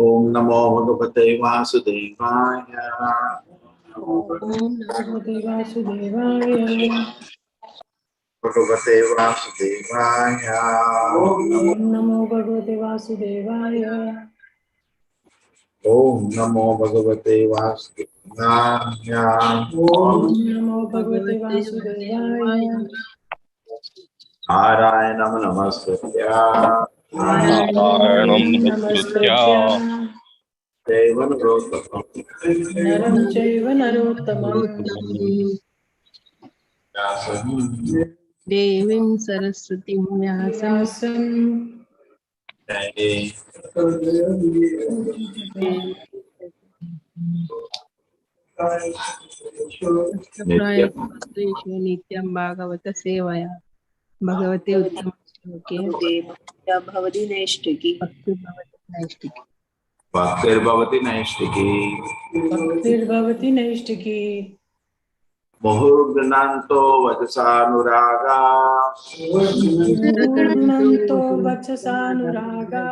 ओम नमो भगवते वासुदेवाय। ओम भगवते वासुदेवाय। भगवते वासुदेवाय। ओम नमो भगवते वासुदेवाय। ओम नमो भगवते वासुदेवाय। ओम नमो भगवते वासुदेवाय। नारायणं नमस्कृत्य नारायणं नमस्कृत्य देवं नरोत्तमं नरं चैव नरोत्तमं देवीं सरस्वतीं व्यासं व्यासं प्रायेषु नित्यं भागवत सेवया भगवते उत्तम श्लोके भवति नैष्टिकी भक्तिर्भवति नैष्टिकी भक्तिर्भवति नैष्टिकी मुहुर्गुणान्तो वचसानुरागा मुहुर्गुणन्तो वचसानुरागा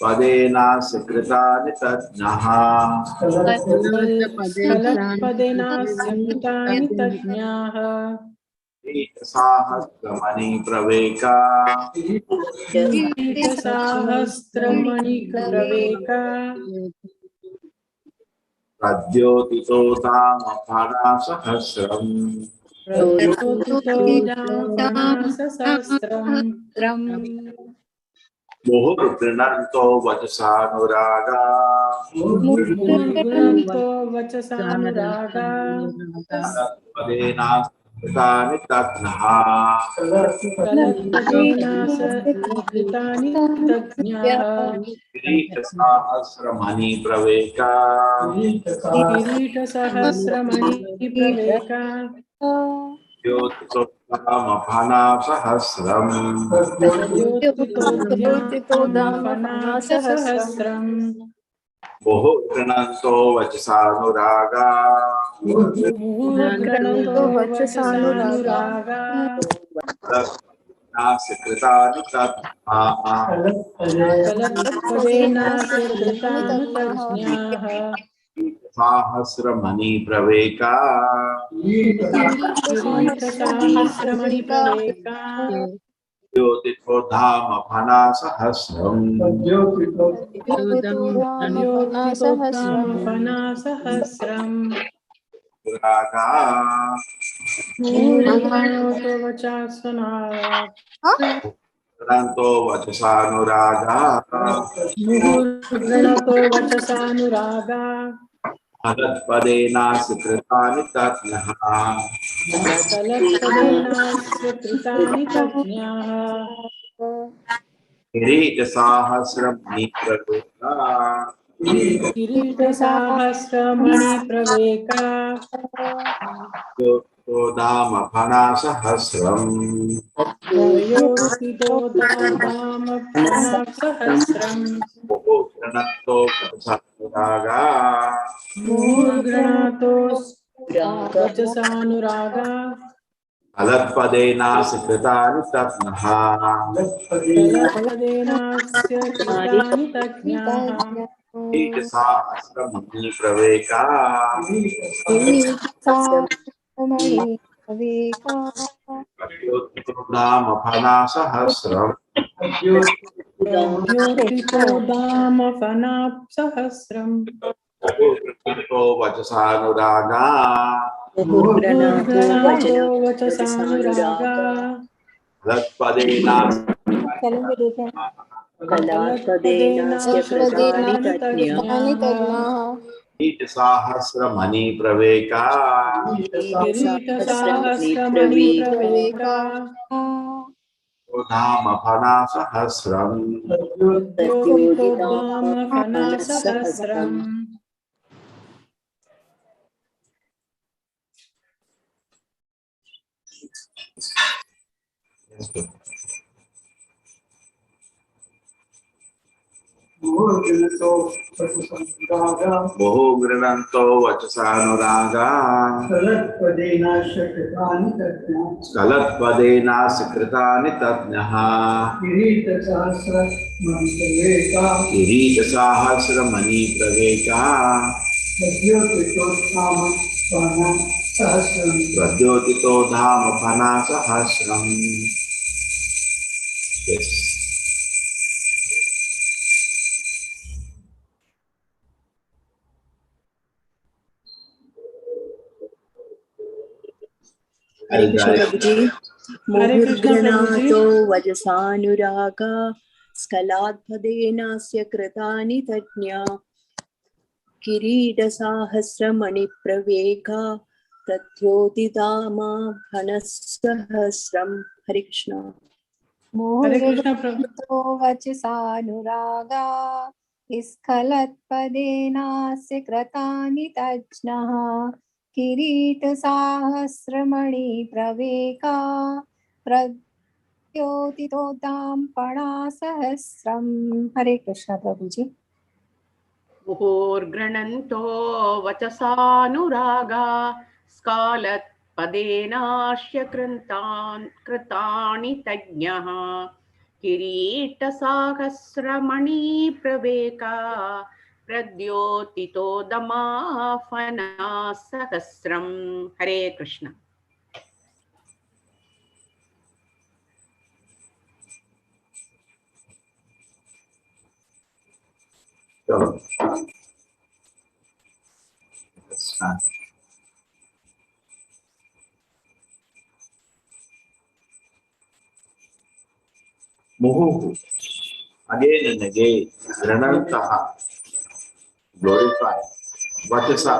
पदेनास्य कृतानि तज्ञः स्खलत्पदेनास्य कृतानि तज्ञाः सहस्रमणि प्रवेका किरीटसाहस्रमणिप्रवेका प्रद्योतितो दामफलासहस्रम् प्रद्योतितो दामफलासहस्रम् मुहुर्गृणन्तो वचसानुरागा मुहुर्गुणन्तो वचसानुरागा पदेनास्कृतानि तज्ञः कलत्पदेनासकृतानि तज्ञाः किरीटसाहस्रमणि प्रवेका किरीटसहस्रमणिप्रवेका द्योतितोत्तमफलासहस्रम् प्रद्योतितोद्यामफलासहस्रम् मुहुर्गृणन्तो वचसानुरागा मुहुर्गुणन्तो वचसानुरागा तस्य कृतानि तज्ञाः कलत्पदेनास्य कृतानि तज्ञाः सहस्रमणि प्रवेका किरीटसाहस्रमणिप्रवेका द्योतितोद्धामफलासहस्रम् द्योतितोद्यामफलासहस्रम् रागा मुहुर्गुणन्तो वचसानुरागा गृणन्तो वचसानुरागा मुहुर्गुणतो वचसानुरागा मदत्पदेनास्य कृतानि तज्ञः कलत्पदेनास्य कृतानि तज्ञाः किरीटसाहस्रमणि प्रवेका किरीटसाहस्रमणिप्रवेका द्योतितोद्धामफलासहस्रम् प्रयोतितो दामफलासहस्रम् मुहुर्गृणन्तो वचसानुरागा मुहुर्गुणतो वचसानुरागा अलत्पदेनास्य कृतानि तज्ञः कलत्पदेनास्य कृतानि तज्ञाः किरीटसाहस्रमणि प्रवेका द्योतितोद्धामफलासहस्रम् प्रद्योतितो दामफलासहस्रम् मुहुर्गृणन्तो वचसानुरागा मुहुर्गुणतो वचसानुरागा अलत्पदेनास्य कलात्पदेनास्य कृतानि कलत्पदेनास्य तज्ञाः तज्ञाः किरीटसाहस्रमणि प्रवेका किरीटसाहस्रमणिप्रवेका धामफलासहस्रम् प्रद्योतितो दामफलासहस्रम् Moho grinanto vachasanuraga skalatpadena sikritani tatnyaha kirita sahasra mani praveka pradyotito dhama phana sahasram. Yes. Hare Krishna Prabhuji. Hare Krishna Prabhuji. Mohurgranato vajasanuraga skaladbhadenasya kritani tajña kiridasahasramani praveka tatyotidama bhanasahasram. Hare Krishna. Hare Krishna Prabhuji. मोहग्रन्थो वचसानुरागा स्खलत्पदेनास्य कृतानि तज्ज्ञः किरीटसाहस्रमणि प्रवेका प्रद्योतितोतां पणासहस्रम्. हरे कृष्ण प्रभुजी. मुहुर्गृणन्तो वचसानुरागा स्खालत्पदेनास्य कृतानि तज्ञः किरीटसाहस्रमणि प्रवेका प्रद्योतितो दमाफनासहस्रम्. हरे Krishna. Muhu, again and again, Granantaha, glorified, Vachasa,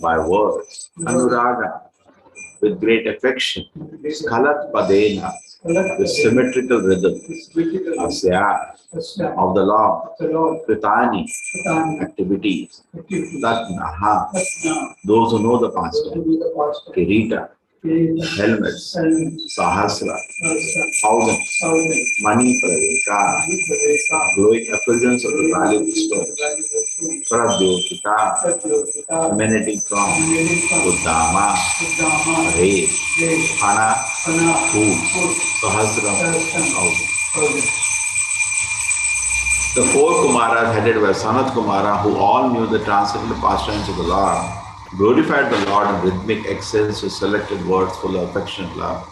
by words, Anuraga, with great affection, Skalat Padena, with symmetrical rhythm, Asya, of the Lord, Kritani, activities, Tatnaha, those who know the past tense, Kirita, helmets, Sahasra, thousands, Mani Praveka, glowing effulgence of the valuable stones, Pradyotita, emanating from Uddama, Ray, Hana, food, Sahasra, thousands. The four Kumaras headed by Sanat Kumara, who all knew the transcendental pastimes of the Lord, glorified the Lord in rhythmic accents with selected words full of affection and love.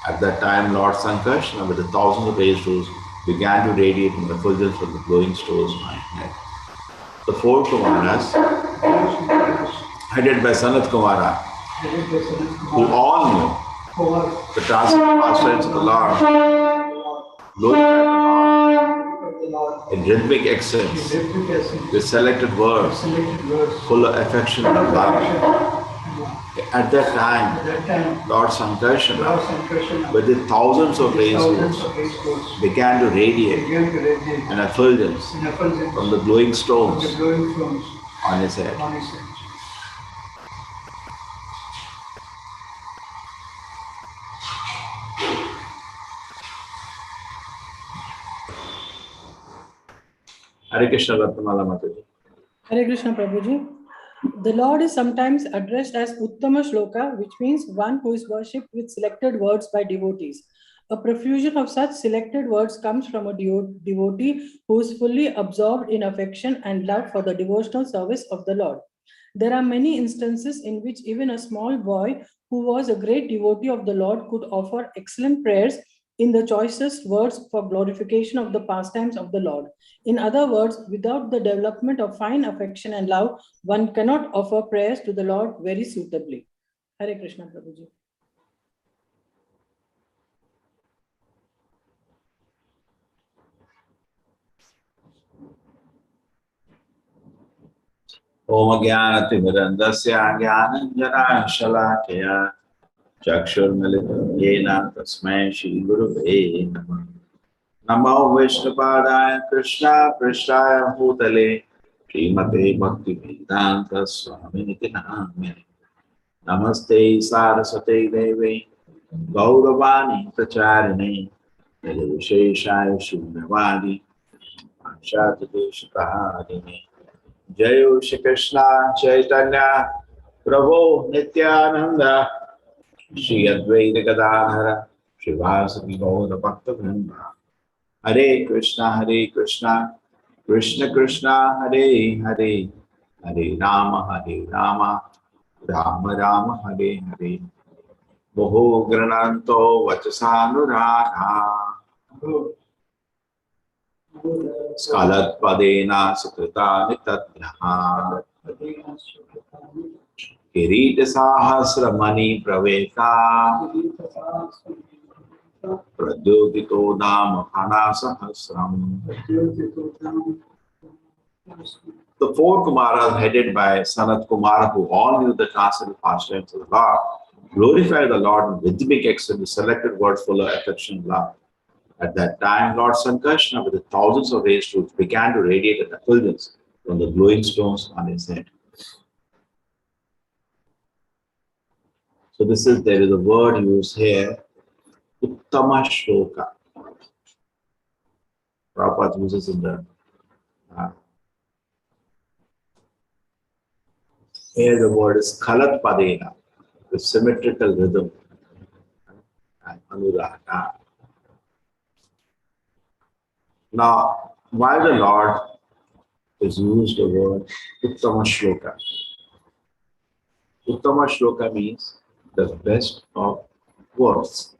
At that time, Lord Sankarshana, with the thousands of angels, began to radiate in the effulgence from the glowing stones on his neck. The four Kumaras, headed by Sanat Kumara, who all knew the transcendental pastimes of the Lord, glorified the Lord in rhythmic accents with selected words full of affection and love. At that time, Lord Sankarshana, with the thousands of angels, began to radiate an effulgence from the glowing stones on his head. Hare Krishna Ratnamala Mataji. Hare Krishna Prabhuji. The Lord is sometimes addressed as Uttama Shloka, which means one who is worshipped with selected words by devotees. A profusion of such selected words comes from a devotee who is fully absorbed in affection and love for the devotional service of the Lord. There are many instances in which even a small boy who was a great devotee of the Lord could offer excellent prayers in the choicest words for glorification of the pastimes of the Lord. In other words, without the development of fine affection and love, one cannot offer prayers to the Lord very suitably. Hare Krishna Prabhuji. Om Jnanatimirandasya Jnananjana Shalakaya Chakshurmilitam Yena Tasmai Shri Gurave Namah. Namo Vishnupadaya Krishna Krishnaya Bhutale Srimate Bhaktivedanta Swamiti Namine. Namaste Saraswate Devi Gauravani Pracharine, Visheshaya Shunyavadi, Anshatadeshikaharine. Jayo Shri Krishna Chaitanya Prabhu Nityananda Shri Advaita Gadadhara Srivasadi Gaura Bhakta Vrinda. Hare Krishna, Krishna Krishna, Hare Hare, Hare Rama, Rama Rama, Hare Hare. Moho Grananto Vachasanuragha Skalat Padena Sukrita Nitadhyaha Kirita Sahasramani Praveka Pradyotito Dama Phana Sahasram. The four Kumaras, headed by Sanat Kumara, who all knew the transcendental pastimes of the Lord, glorified the Lord in rhythmic excellence, the selected words full of affection and love. At that time, Lord Sankarshana, with the thousands of raised roots, began to radiate an effulgence from the glowing stones on his head. So there is a word used here, Uttama Shloka. Prabhupada uses in the here the word is Kalat Padena, with symmetrical rhythm and Anuraga. Now, why the Lord is used the word Uttama Shloka? Uttama Shloka means the best of words.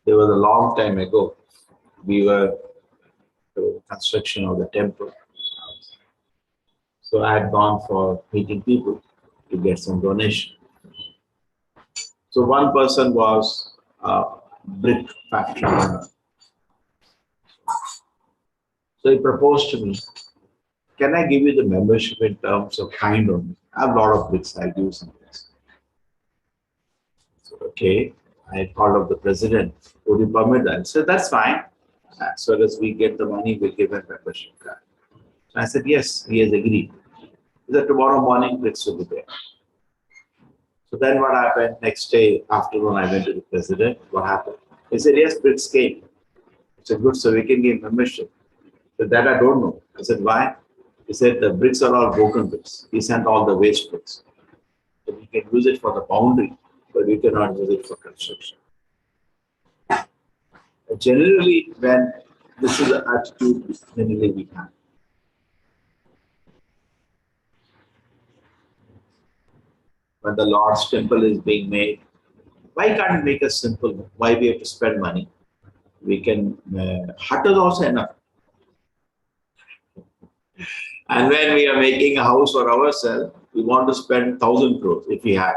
There was a long time ago, we were the construction of the temple. So I had gone for meeting people to get some donation. So one person was a brick factory owner. So he proposed to me, can I give you the membership in terms of kind only? I have a lot of bricks, I'll give you some bricks. So, okay, I called up the president, would you permit that? So that's fine. As soon as we get the money, we'll give a membership card. So I said, yes, he has agreed. He said, tomorrow morning, bricks will be there. So then what happened? Next day, afternoon, I went to the president. What happened? He said, yes, bricks came. I said, good, so we can give membership. But that I don't know. I said, why? He said, the bricks are all broken bricks. He sent all the waste bricks. So we can use it for the boundary, but we cannot use it for construction. Generally, when this is the attitude, generally we have. When the Lord's temple is being made, why can't we make a simple? Why we have to spend money? We can, hut is also enough. And when we are making a house for ourselves, we want to spend 1,000 crores if we have.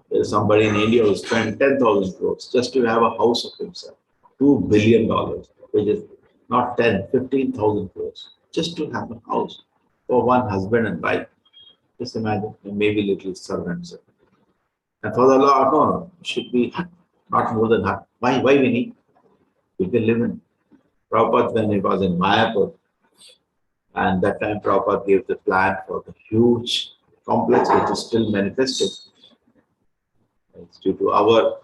There's somebody in India who spent 10,000 crores just to have a house of himself. $2 billion, which is not 10, 15,000 crores, just to have a house for one husband and wife. Just imagine, maybe little servants. And for the Lord, no, it should be hut, not more than hut. Why we need? We can live in. Prabhupada, when he was in Mayapur, and that time Prabhupada gave the plan for the huge complex which is still manifested. It's due to our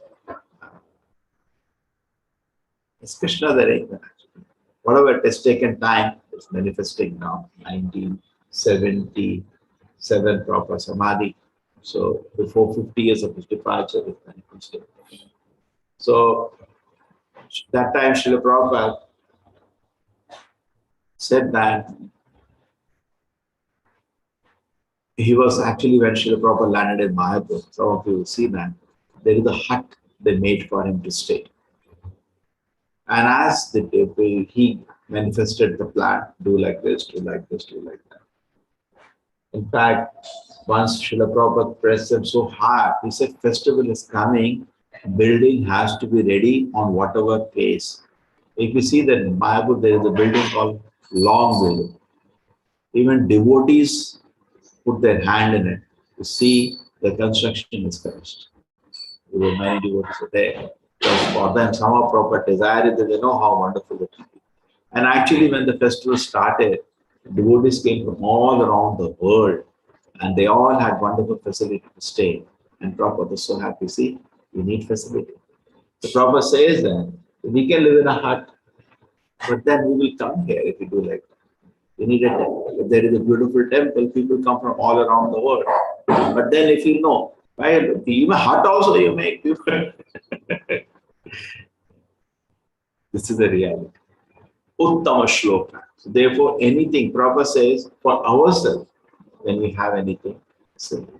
it's Krishna's arrangement. Whatever it has taken time, it's manifesting now. 1977 proper Samadhi. So before 50 years of his departure, it's manifested. So that time Srila Prabhupada said that he was actually, when Srila Prabhupada landed in Mayapur, some of you will see that, there is a hut they made for him to stay. And as he manifested the plan, do like this, do like this, do like that. In fact, once Srila Prabhupada pressed him so hard, he said, festival is coming, building has to be ready on whatever pace. If you see that in Mayapur, there is a building called Long Building. Even devotees put their hand in it to see the construction is finished. There were many devotees there. Because for them, somehow Prabhupada desired that they know how wonderful it will be. And actually, when the festival started, devotees came from all around the world and they all had wonderful facility to stay. And Prabhupada was so happy. See, we need facility. The Prabhupada says that we can live in a hut, but then who will come here if we do like that? We need a temple. If there is a beautiful temple, people come from all around the world. But then if you know, even hut also you make people. This is the reality. Uttama shloka. So therefore, anything, Prabhupada says, for ourselves, when we have anything, simple.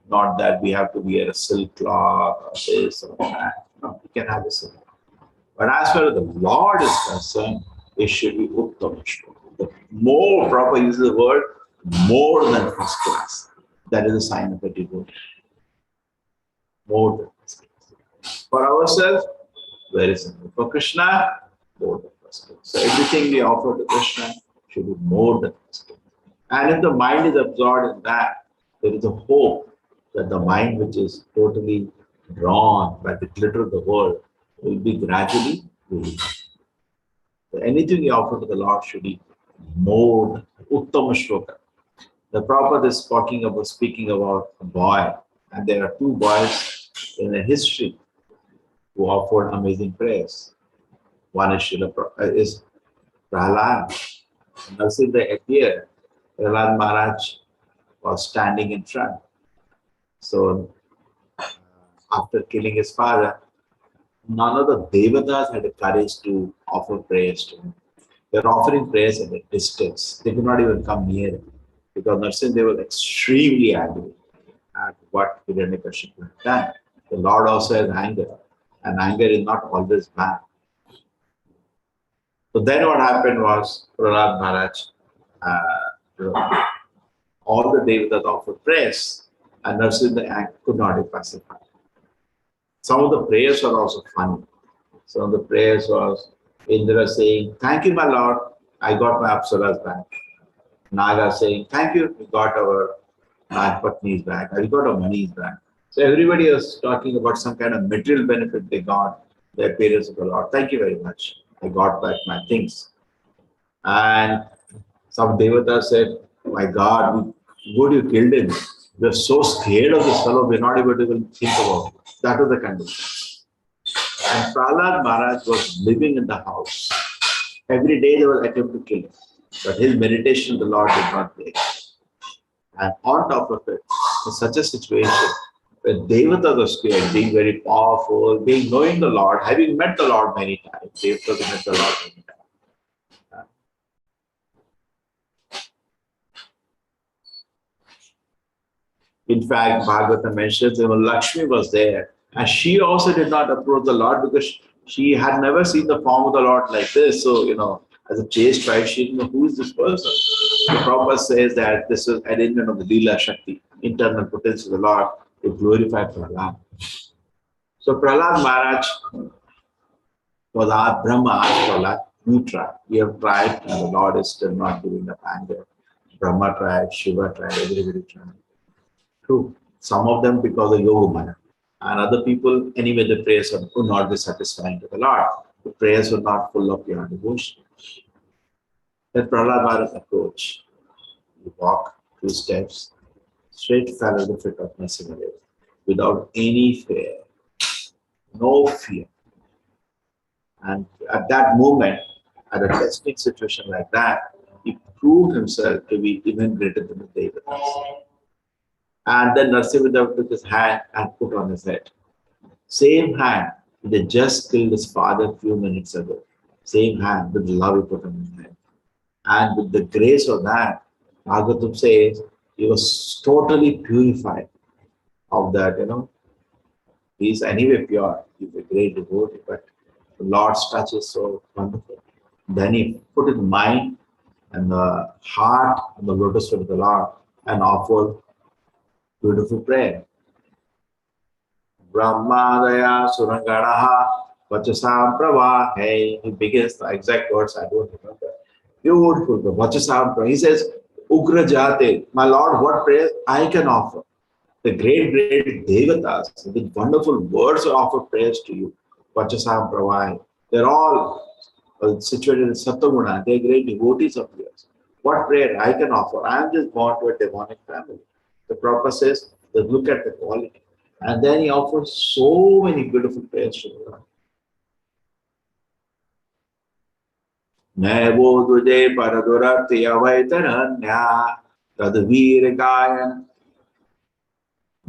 Not that we have to wear a silk cloth or this or that. No, we can have a silk. But as far as the Lord is concerned, it should be uttama shloka. The more Prabhupada uses the word, more than first class. That is a sign of a devotee. More than first class. For ourselves, very simple. For Krishna, more than first class. So everything we offer to Krishna should be more than first class. And if the mind is absorbed in that, there is a hope that the mind which is totally drawn by the glitter of the world will be gradually released. So anything you offer to the Lord should be more than uttama shloka. The Prabhupada is speaking about a boy, and there are two boys in the history who offered amazing prayers. One is Prahlad. Now, since they appear, Prahlad Maharaj was standing in front. So, after killing his father, none of the Devatas had the courage to offer prayers to him. They were offering prayers at a distance. They could not even come near him because Narasimha was extremely angry at what Hiranyakashipu had done. The Lord also has anger, and anger is not always bad. So then what happened was Prahlad Maharaj, all the Devatas offered prayers, and Narasimha could not be pacified. Some of the prayers were also funny. Some of the prayers was Indra saying, "Thank you, my Lord, I got my apsaras back." Naga saying, "Thank you, we got our patnis back, we got our monies back." So everybody was talking about some kind of material benefit they got, the appearance of the Lord. "Thank you very much, I got back my things." And some Devata said, "My God, would you killed him? We're so scared of this fellow, we're not able to even think about it." That was the condition. And Prahlad Maharaj was living in the house. Every day they were attempting to kill him. But his meditation of the Lord did not break. And on top of it, in such a situation, where Devatas were scared, being very powerful, knowing the Lord, having met the Lord many times, Devatas met the Lord many times. In fact, Bhagavatam mentions that when Lakshmi was there, and she also did not approach the Lord because she had never seen the form of the Lord like this. So, as a chaste wife, she didn't know who is this person. The Prabhupada says that this was arrangement of the Leela Shakti, internal potential of the Lord to glorify Prahlad. So Prahlad Maharaj was our Brahma asked Prahlad, "You try. We have tried, and the Lord is still not giving up anger." Brahma tried, Shiva tried, everybody tried. True. Some of them because of Yoga Maya. And other people, anyway, the prayers would not be satisfying to the Lord. The prayers were not full of pure devotion. Then Prahlad Maharaj approach. You walk 2 steps, straight fell at the feet of Narasimha without any fear, no fear. And at that moment, at a testing situation like that, he proved himself to be even greater than the Devatas. And then Narasimha took his hand and put on his head. Same hand, he had just killed his father a few minutes ago. Same hand with love he put on his head. And with the grace of that, Bhagavatam says he was totally purified of that, He's anyway pure. He's a great devotee, but the Lord's touch is so wonderful. Then he put his mind and the heart on the lotus feet of the Lord and offered beautiful prayer. Brahmadaya Surangaraha Vachasam Prava. Hey, he begins the exact words, I don't remember. Beautiful, the Vachasam Prava. He says, Ugra Jate, my Lord, what prayer I can offer? The great Devatas with wonderful words offer prayers to you. Vachasam Prava. They're all situated in Sattaguna. They're great devotees of yours. What prayer I can offer? I am just born to a demonic family. The Prabhupada says, Just look at the quality. And then he offers so many beautiful prayers to the Lord. Nevo duje paradurati avaitaranya tadvir gayan.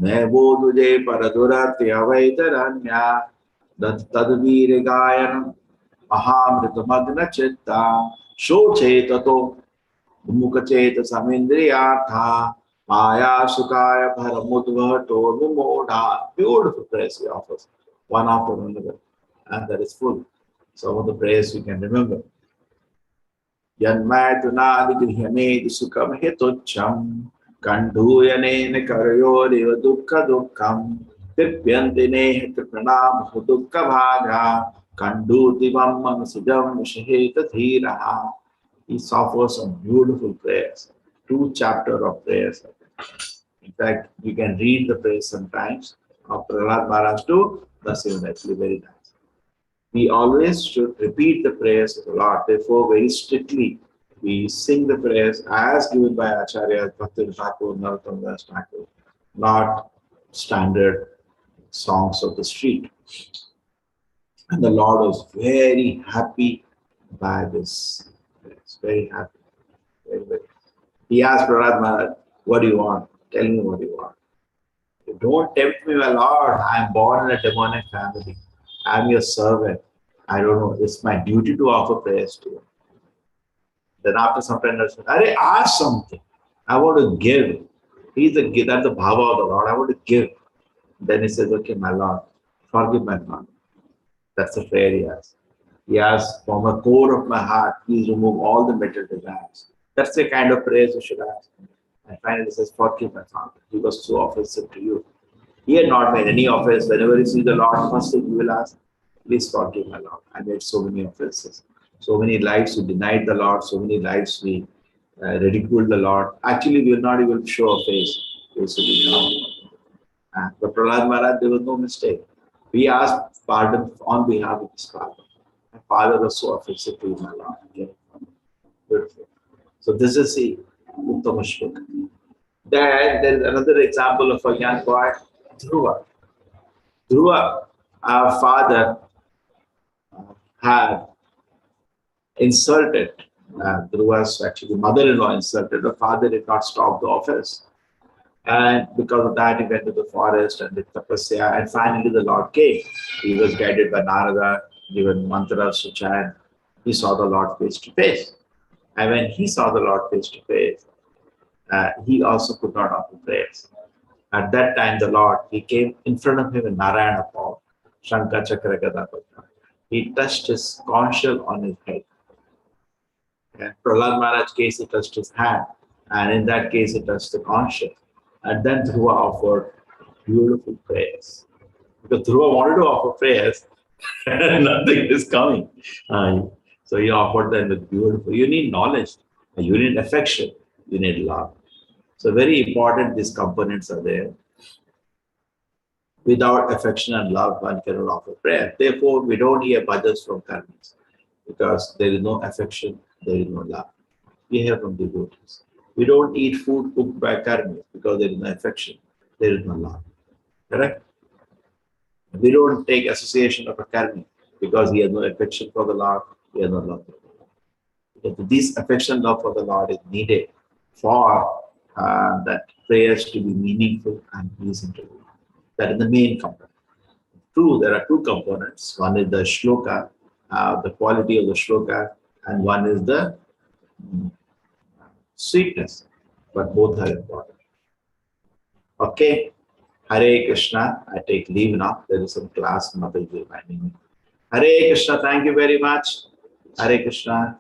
Nevo duje paradurati avaitaranya tadvir gayan. Mahamrita magna chitta shochetato mukacheta samindriyartha maya sukaya bharamudvato vimoda. Beautiful prayers he offers, one after another, and that is full. Some of the prayers you can remember. Yanmatunadi grihyame sukam hetocham kandhuyanene karayoriva dukkha dukkam tipyantine pranam dukkha bhaga kandudivam manasujam vishaheta dhiraha. He offers some beautiful prayers, 2 chapters of prayers. In fact, you can read the prayers sometimes of Prahlad Maharaj too. That's even actually very nice. We always should repeat the prayers of the Lord. Therefore, very strictly, we sing the prayers as given by Acharya Bhakti Thakur, Narottam Das Thakur, not standard songs of the street. And the Lord was very happy by this. Very happy. Very, very. He asked Prahlad Maharaj, what do you want? Tell me what you want. Don't tempt me, my Lord. I am born in a demonic family. I am your servant. I don't know. It's my duty to offer prayers to you. Then after some time, I said, Arey, ask something. I want to give. That's the bhava of the Lord. I want to give. Then he says, okay, my Lord, forgive my father. That's the prayer he asks. He asks, from the core of my heart, please remove all the material desires. That's the kind of prayers you should ask. And finally he says, forgive my father. He was so offensive to you. He had not made any offense. Whenever you see the Lord, first thing you will ask, please forgive my Lord. I made so many offenses. So many lives we denied the Lord. So many lives we ridiculed the Lord. Actually, we will not even show a face. We will sit down. But Prahlad Maharaj, there was no mistake. We asked pardon on behalf of his father. My father was so offensive to my Lord. Okay. Beautiful. So this is the Uttama Shloka. Then there is another example of a young boy, Dhruva. Dhruva, our father had insulted, Dhruva's actually mother-in-law insulted, the father did not stop the office. And because of that, he went to the forest and did tapasya. And finally, the Lord came. He was guided by Narada, given mantras to chant. He saw the Lord face to face. And when he saw the Lord face to face, he also could not offer prayers. At that time, the Lord, he came in front of him in Narayana form, Shankha Chakra Gada Padma. He touched his conch shell on his head. And Prahlad Maharaj's case, he touched his hand. And in that case, he touched the conch shell. And then Dhruva offered beautiful prayers. Because Dhruva wanted to offer prayers, nothing is coming. So he offered them with beautiful. You need knowledge, you need affection, you need love. So very important, these components are there. Without affection and love, one cannot offer prayer. Therefore, we don't hear bhajans from karmis, because there is no affection, there is no love. We hear from devotees. We don't eat food cooked by karmis, because there is no affection, there is no love. Correct? We don't take association of a karmi, because he has no affection for the Lord, he has no love for the Lord. This affection and love for the Lord is needed for that prayers to be meaningful and pleasing to the Lord. That is the main component. True, there are 2 components. One is the shloka, the quality of the shloka, and one is the sweetness. But both are important. Okay. Hare Krishna. I take leave now. There is some class, Mother is reminding me. Hare Krishna. Thank you very much. Hare Krishna.